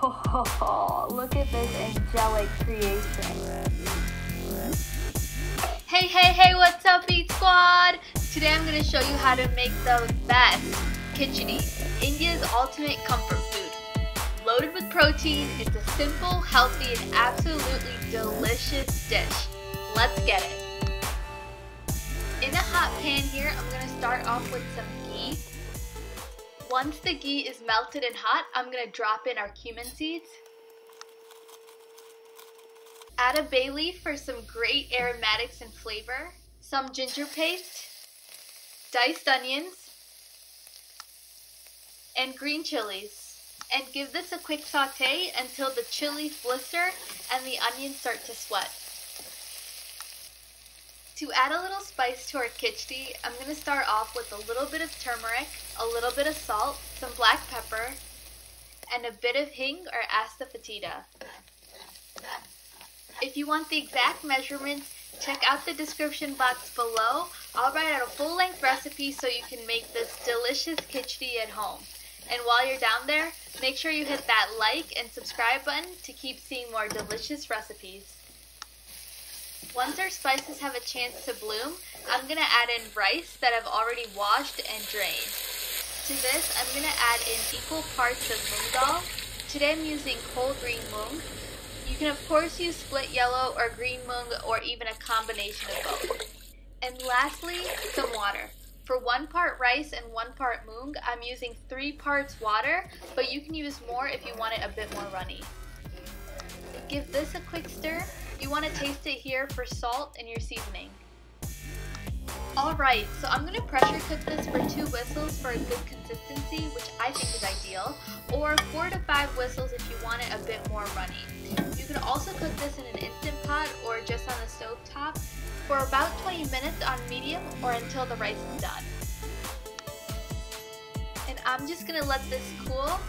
Oh, look at this angelic creation. Hey, what's up, Eat Squad? Today I'm going to show you how to make the best khichdi, India's ultimate comfort food. Loaded with protein, it's a simple, healthy, and absolutely delicious dish. Let's get it. In a hot pan here, I'm going to start off with some ghee. Once the ghee is melted and hot, I'm going to drop in our cumin seeds. Add a bay leaf for some great aromatics and flavor, some ginger paste, diced onions, and green chilies. And give this a quick saute until the chilies blister and the onions start to sweat. To add a little spice to our khichdi, I'm going to start off with a little bit of turmeric, a little bit of salt, some black pepper, and a bit of hing or asafetida. If you want the exact measurements, check out the description box below. I'll write out a full-length recipe so you can make this delicious khichdi at home. And while you're down there, make sure you hit that like and subscribe button to keep seeing more delicious recipes. Once our spices have a chance to bloom, I'm going to add in rice that I've already washed and drained. To this, I'm going to add in equal parts of moong dal. Today I'm using whole green moong. You can of course use split yellow or green moong or even a combination of both. And lastly, some water. For 1 part rice and 1 part moong, I'm using 3 parts water, but you can use more if you want it a bit more runny. Give this a quick stir. You want to taste it here for salt and your seasoning. Alright, so I'm going to pressure cook this for 2 whistles for a good consistency, which I think is ideal, or 4 to 5 whistles if you want it a bit more runny. You can also cook this in an instant pot or just on the stove top for about 20 minutes on medium or until the rice is done. And I'm just going to let this cool,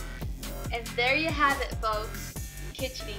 and there you have it, folks, khichdi.